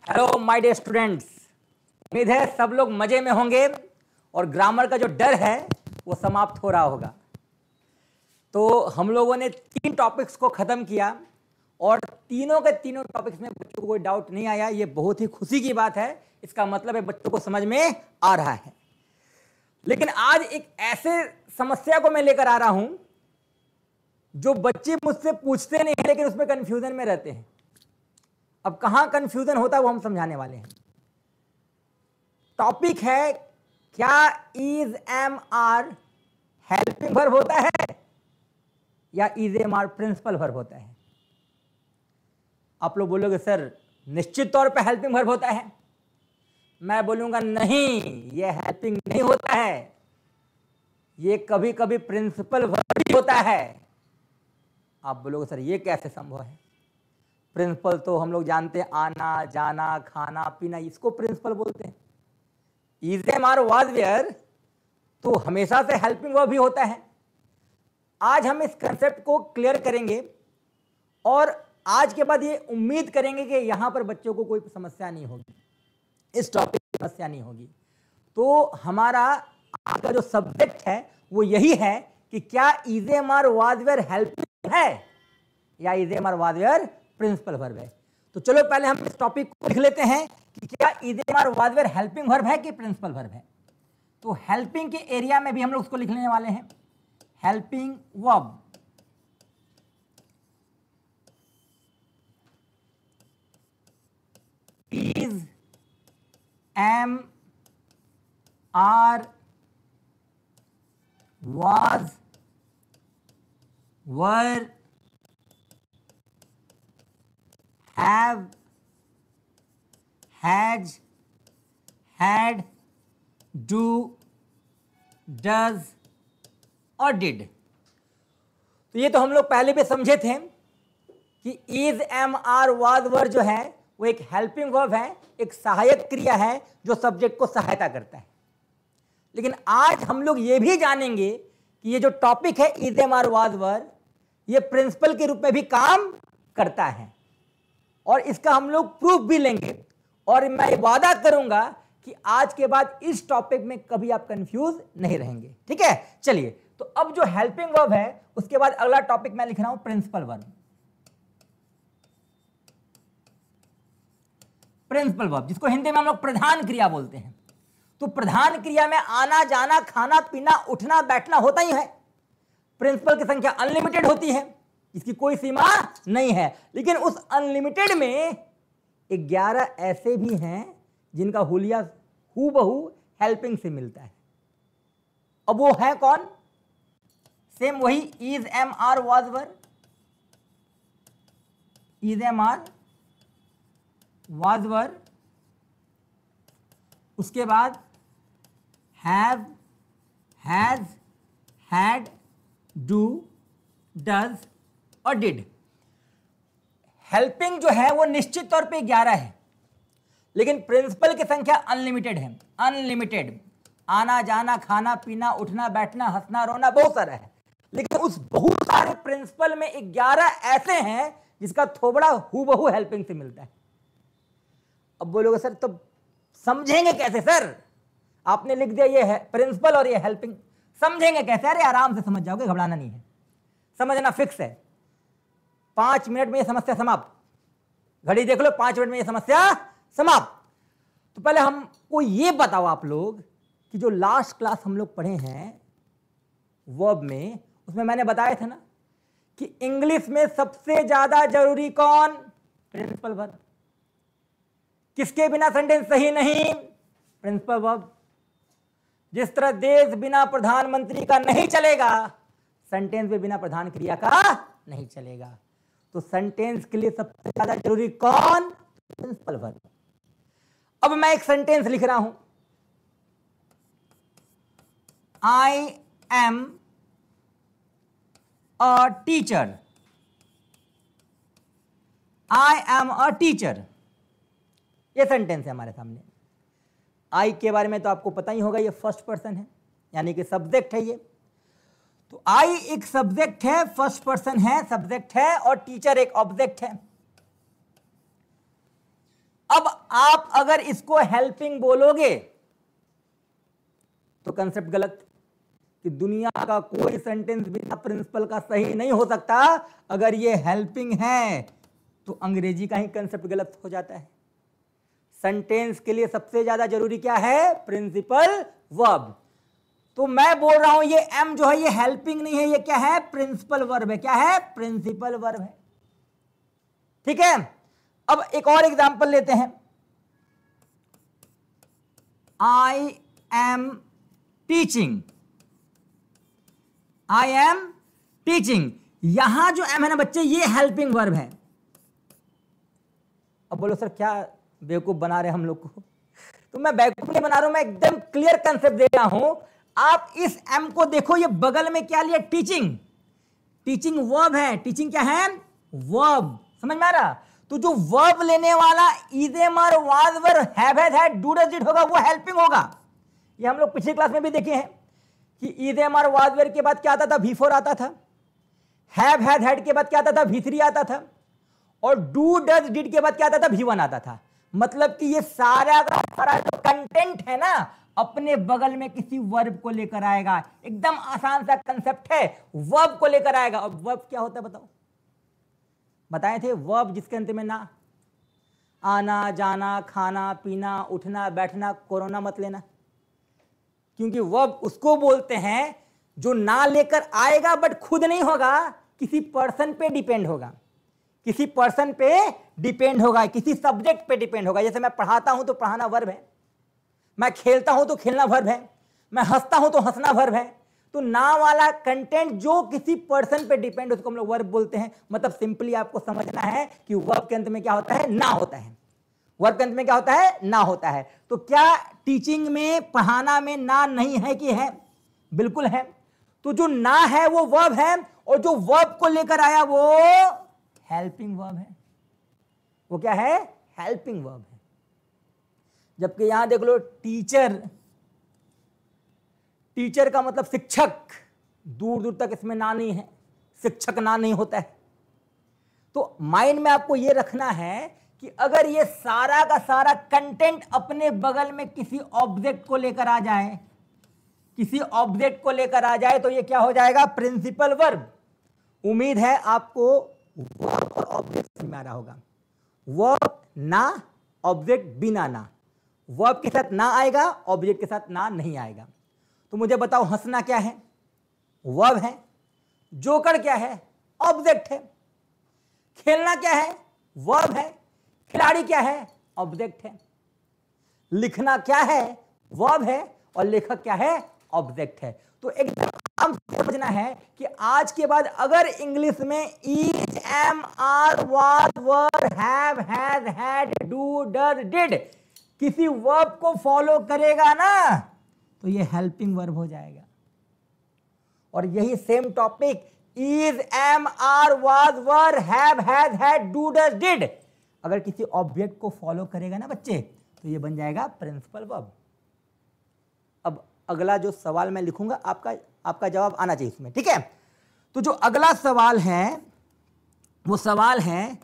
Hello my dear students, उम्मीद है सब लोग मजे में होंगे और ग्रामर का जो डर है वो समाप्त हो रहा होगा। तो हम लोगों ने 3 टॉपिक्स को खत्म किया और तीनों के तीनों टॉपिक्स में बच्चों को कोई डाउट नहीं आया। ये बहुत ही खुशी की बात है। इसका मतलब है बच्चों को समझ में आ रहा है। लेकिन आज एक ऐसे समस्या को मैं लेकर आ रहा हूं जो बच्चे मुझसे पूछते नहीं हैं, लेकिन उसमें कंफ्यूजन में रहते हैं। अब कहां कंफ्यूजन होता है वो हम समझाने वाले हैं। टॉपिक है, क्या is am are helping verb होता है या is am are principal verb होता है? आप लोग बोलोगे सर निश्चित तौर पे हेल्पिंग वर्ब होता है। मैं बोलूंगा नहीं, ये हेल्पिंग नहीं होता है, ये कभी कभी प्रिंसिपल वर्ब भी होता है। आप बोलोगे सर ये कैसे संभव है? प्रिंसिपल तो हम लोग जानते हैं, आना जाना खाना पीना, इसको प्रिंसिपल बोलते हैं। Is am are was were तो हमेशा से हेल्पिंग वर्ब भी होता है। आज हम इस कंसेप्ट को क्लियर करेंगे और आज के बाद ये उम्मीद करेंगे कि यहां पर बच्चों को कोई समस्या नहीं होगी, इस टॉपिक की समस्या नहीं होगी। तो हमारा आज का जो सब्जेक्ट है वो यही है कि क्या is am are was were helping है या is am are was were principal verb है। तो चलो पहले हम इस टॉपिक को लिख लेते हैं कि क्या is am are was were helping verb है कि प्रिंसिपल वर्ब है। तो हेल्पिंग के एरिया में भी हम लोग उसको लिखने वाले हैं, helping verb. Is am are was were have, has, had, do, does और did। तो ये तो हम लोग पहले भी समझे थे कि is am are was were जो है वो एक हेल्पिंग वर्ब है, एक सहायक क्रिया है जो सब्जेक्ट को सहायता करता है। लेकिन आज हम लोग ये भी जानेंगे कि ये जो टॉपिक है is am are was were, ये प्रिंसिपल के रूप में भी काम करता है और इसका हम लोग प्रूफ भी लेंगे। और मैं वादा करूंगा कि आज के बाद इस टॉपिक में कभी आप कंफ्यूज नहीं रहेंगे। ठीक है, चलिए। तो अब जो हेल्पिंग वर्ब है उसके बाद अगला टॉपिक मैं लिख रहा हूं प्रिंसिपल वर्ब। प्रिंसिपल वर्ब जिसको हिंदी में हम लोग प्रधान क्रिया बोलते हैं। तो प्रधान क्रिया में आना जाना खाना पीना उठना बैठना होता ही है। प्रिंसिपल की संख्या अनलिमिटेड होती है, इसकी कोई सीमा नहीं है। लेकिन उस अनलिमिटेड में 11 ऐसे भी हैं जिनका हुलिया हूबहू हेल्पिंग से मिलता है। अब वो है कौन? सेम वही is am are was were, is am are was were, उसके बाद have, has, had, do, does और डिड। हेल्पिंग जो है वो निश्चित तौर पे 11 है, लेकिन प्रिंसिपल की संख्या अनलिमिटेड है। अनलिमिटेड, आना जाना खाना पीना उठना बैठना हंसना रोना बहुत सारा है। लेकिन उस बहुत सारे प्रिंसिपल में 11 ऐसे हैं जिसका थोबड़ा हूबहू हेल्पिंग से मिलता है। अब बोलोगे सर तो समझेंगे कैसे सर? आपने लिख दिया ये है प्रिंसिपल और ये हेल्पिंग, समझेंगे कैसे? अरे आराम से समझ जाओगे, घबराना नहीं है, समझना फिक्स है। 5 मिनट में ये समस्या समाप्त। घड़ी देख लो, 5 मिनट में ये समस्या समाप्त। तो पहले हमको ये बताओ आप लोग कि जो लास्ट क्लास हम लोग पढ़े हैं वर्ब में, उसमें मैंने बताया था ना कि इंग्लिश में सबसे ज्यादा जरूरी कौन? Principal verb. किसके बिना सेंटेंस सही नहीं? Principal verb. जिस तरह देश बिना प्रधानमंत्री का नहीं चलेगा, सेंटेंस में बिना प्रधान क्रिया का नहीं चलेगा। तो सेंटेंस के लिए सबसे ज्यादा जरूरी कौन? Principal verb. अब मैं एक सेंटेंस लिख रहा हूं, I am a teacher. I am a teacher, ये सेंटेंस है हमारे सामने। आई के बारे में तो आपको पता ही होगा, ये फर्स्ट पर्सन है, यानी कि सब्जेक्ट है ये। तो आई एक सब्जेक्ट है, फर्स्ट पर्सन है, सब्जेक्ट है, और टीचर एक ऑब्जेक्ट है। अब आप अगर इसको हेल्पिंग बोलोगे तो कंसेप्ट गलत, कि दुनिया का कोई सेंटेंस बिना प्रिंसिपल का सही नहीं हो सकता। अगर ये हेल्पिंग है तो अंग्रेजी का ही कंसेप्ट गलत हो जाता है। सेंटेंस के लिए सबसे ज्यादा जरूरी क्या है? Principal verb. तो मैं बोल रहा हूं ये एम जो है ये हेल्पिंग नहीं है, ये क्या है? प्रिंसिपल वर्ब है। क्या है? प्रिंसिपल वर्ब है। ठीक है, अब एक और एग्जांपल लेते हैं। I am teaching, I am teaching, यहां जो एम है ना बच्चे ये हेल्पिंग वर्ब है। अब बोलो सर क्या बेवकूफ बना रहे हम लोग को? तो मैं बेवकूफ नहीं बना रहा हूं, मैं एकदम क्लियर कंसेप्ट दे रहा हूं। आप इस एम को देखो, ये बगल में क्या लिया? टीचिंग। टीचिंग वर्ब है। टीचिंग क्या है? वर्ब। समझ में आ रहा? तो जो वर्ब लेने वाला is am are was were have has had do does did होगा वो हेल्पिंग होगा। ये हम लोग पिछली क्लास में भी देखे हैं कि is am are was were के बाद क्या आता था? V4 आता था। हैव हैज हैड के बाद क्या आता था? V3 आता था। और डू डज डिड के बाद क्या आता था? V1 आता था। मतलब कि ये सारा का सारा जो कंटेंट है ना अपने बगल में किसी वर्ब को लेकर आएगा। एकदम आसान सा कंसेप्ट है, वर्ब को लेकर आएगा। अब वर्ब क्या होता है बताओ? बताए थे वर्ब जिसके अंत में ना, आना जाना खाना पीना उठना बैठना, कोरोना मत लेना, क्योंकि वर्ब उसको बोलते हैं जो ना लेकर आएगा बट खुद नहीं होगा, किसी पर्सन पे डिपेंड होगा। किसी पर्सन पे डिपेंड होगा, किसी सब्जेक्ट पे डिपेंड होगा। जैसे मैं पढ़ाता हूं तो पढ़ाना वर्ब है, मैं खेलता हूं तो खेलना वर्ब है, मैं हंसता हूं तो हंसना वर्ब है। तो ना वाला कंटेंट जो किसी पर्सन पे डिपेंड, उसको हम लोग वर्ब बोलते हैं। मतलब सिंपली आपको समझना है कि वर्ब के अंत में क्या होता है? ना होता है। वर्ब के अंत में क्या होता है? ना होता है। तो क्या टीचिंग में, पढ़ाना में ना नहीं है कि है? बिल्कुल है। तो जो ना है वो वर्ब है, और जो वर्ब को लेकर आया वो हेल्पिंग वर्ब है। वो क्या है? हेल्पिंग वर्ब है। जबकि यहां देख लो टीचर, टीचर का मतलब शिक्षक, दूर दूर तक इसमें ना नहीं है, शिक्षक ना नहीं होता है। तो माइंड में आपको यह रखना है कि अगर ये सारा का सारा कंटेंट अपने बगल में किसी ऑब्जेक्ट को लेकर आ जाए, किसी ऑब्जेक्ट को लेकर आ जाए, तो ये क्या हो जाएगा? Principal verb. उम्मीद है आपको वर्ब और ऑब्जेक्ट समझ में आ रहा होगा। वर्ब ना, ऑब्जेक्ट बिना ना। वर्ब के साथ ना आएगा, ऑब्जेक्ट के साथ ना नहीं आएगा। तो मुझे बताओ हंसना क्या है? वर्ब है। जोकर क्या है? ऑब्जेक्ट है। खेलना क्या है? वर्ब है। खिलाड़ी क्या है? ऑब्जेक्ट है। लिखना क्या है? वर्ब है। और लेखक क्या है? ऑब्जेक्ट है। तो एकदम हम समझना है कि आज के बाद अगर इंग्लिश में is, am, are, was, were, have, has, had, do, does, did किसी वर्ब को फॉलो करेगा ना तो ये हेल्पिंग वर्ब हो जाएगा। और यही same topic is, am, are, was, were, have, has, had, do, does, did अगर किसी ऑब्जेक्ट को फॉलो करेगा ना बच्चे तो ये बन जाएगा प्रिंसिपल वर्ब। अब अगला जो सवाल मैं लिखूंगा आपका जवाब आना चाहिए इसमें, ठीक है? तो जो अगला सवाल है वो सवाल है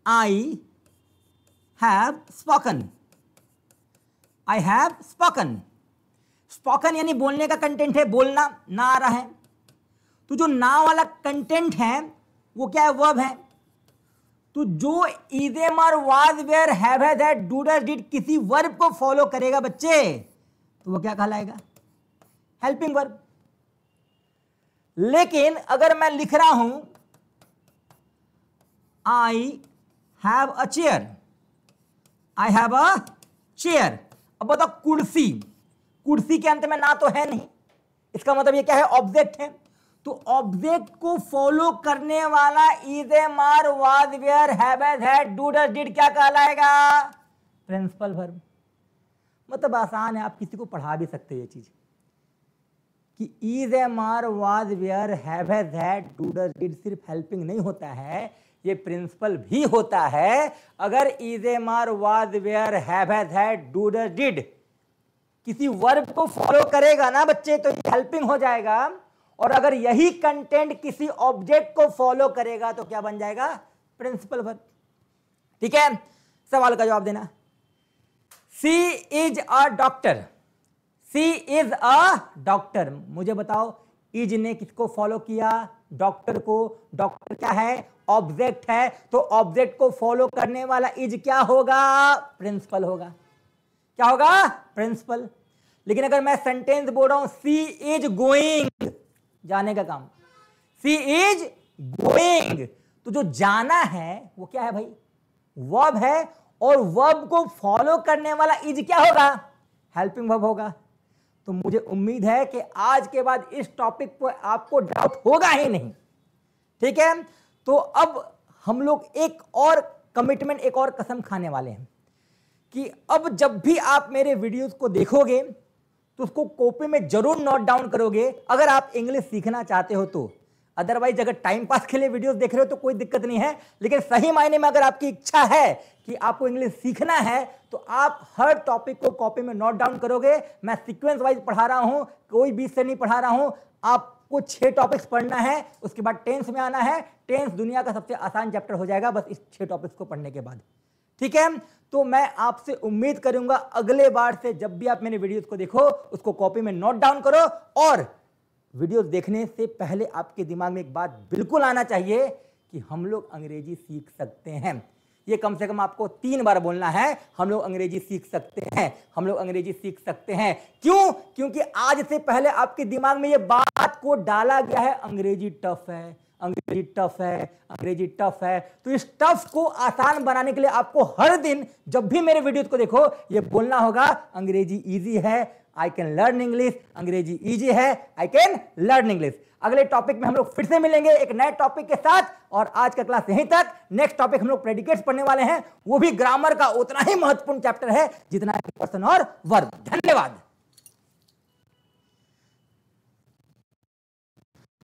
I have spoken. I have spoken. Spoken यानी बोलने का कंटेंट है, बोलना, ना आ रहा है। तो जो ना वाला कंटेंट है वो क्या है? वर्ब है। तो जो is, am, are, was, were, have, has, had, do, does, did किसी वर्ब को फॉलो करेगा बच्चे तो वो क्या कहलाएगा? Helping verb. लेकिन अगर मैं लिख रहा हूं I have a chair, I have a chair, अब बताओ कुर्सी, कुर्सी के अंत में ना तो है नहीं, इसका मतलब ये क्या है? ऑब्जेक्ट है। तो ऑब्जेक्ट को फॉलो करने वाला is, am, are, was, were, have, has, had, do, does, did क्या कहलाएगा? Principal verb. मतलब आसान है, आप किसी को पढ़ा भी सकते हैं ये चीज कि is, am, are, was, were, have, has, had, do, does, did सिर्फ हेल्पिंग नहीं होता है, ये प्रिंसिपल भी होता है। अगर is, am, are, was, were, have, has, had, do, does, did किसी वर्ब को फॉलो करेगा ना बच्चे तो ये हेल्पिंग हो जाएगा। और अगर यही कंटेंट किसी ऑब्जेक्ट को फॉलो करेगा तो क्या बन जाएगा? Principal verb. ठीक है, सवाल का जवाब देना। She is a doctor, she is a doctor. मुझे बताओ इज ने किसको फॉलो किया? डॉक्टर को। डॉक्टर क्या है? ऑब्जेक्ट है, तो ऑब्जेक्ट को फॉलो करने वाला इज क्या होगा? प्रिंसिपल होगा। क्या होगा? प्रिंसिपल। लेकिन अगर मैं सेंटेंस बोल रहा हूं सी इज गोइंग, जाने का काम, सी इज गोइंग, तो जो जाना है वो क्या है भाई? वर्ब है, और वर्ब को फॉलो करने वाला इज क्या होगा? हेल्पिंग वर्ब होगा। तो मुझे उम्मीद है कि आज के बाद इस टॉपिक पर आपको डाउट होगा ही नहीं। ठीक है, तो अब हम लोग एक और कमिटमेंट, एक और कसम खाने वाले हैं कि अब जब भी आप मेरे वीडियोस को देखोगे तो उसको कॉपी में जरूर नोट डाउन करोगे, अगर आप इंग्लिश सीखना चाहते हो तो। अदरवाइज अगर टाइम पास के लिए वीडियोस देख रहे हो तो कोई दिक्कत नहीं है, लेकिन सही मायने में अगर आपकी इच्छा है कि आपको इंग्लिश सीखना है तो आप हर टॉपिक को कॉपी में नोट डाउन करोगे। मैं सीक्वेंस वाइज पढ़ा रहा हूं, कोई बीच से नहीं पढ़ा रहा हूं। आपको 6 टॉपिक्स पढ़ना है, उसके बाद टेंस में आना है। टेंस दुनिया का सबसे आसान चैप्टर हो जाएगा बस इस 6 टॉपिक्स को पढ़ने के बाद। ठीक है, तो मैं आपसे उम्मीद करूंगा अगले बार से जब भी आप मेरे वीडियोस को देखो उसको कॉपी में नोट डाउन करो, और वीडियोस देखने से पहले आपके दिमाग में एक बात बिल्कुल आना चाहिए कि हम लोग अंग्रेजी सीख सकते हैं। ये कम से कम आपको 3 बार बोलना है, हम लोग अंग्रेजी सीख सकते हैं, हम लोग अंग्रेजी सीख सकते हैं। क्यों? क्योंकि आज से पहले आपके दिमाग में ये बात को डाला गया है अंग्रेजी टफ है, अंग्रेजी टफ है, अंग्रेजी टफ है। तो इस टफ को आसान बनाने के लिए आपको हर दिन जब भी मेरे वीडियोस को देखो ये बोलना होगा अंग्रेजी इजी है, आई कैन लर्न इंग्लिश। अंग्रेजी इजी है, आई कैन लर्न इंग्लिश। अगले टॉपिक में हम लोग फिर से मिलेंगे एक नए टॉपिक के साथ, और आज का क्लास यहीं तक। नेक्स्ट टॉपिक हम लोग प्रेडिकेट्स पढ़ने वाले हैं, वो भी ग्रामर का उतना ही महत्वपूर्ण चैप्टर है जितना पर्सन और वर्ब। धन्यवाद।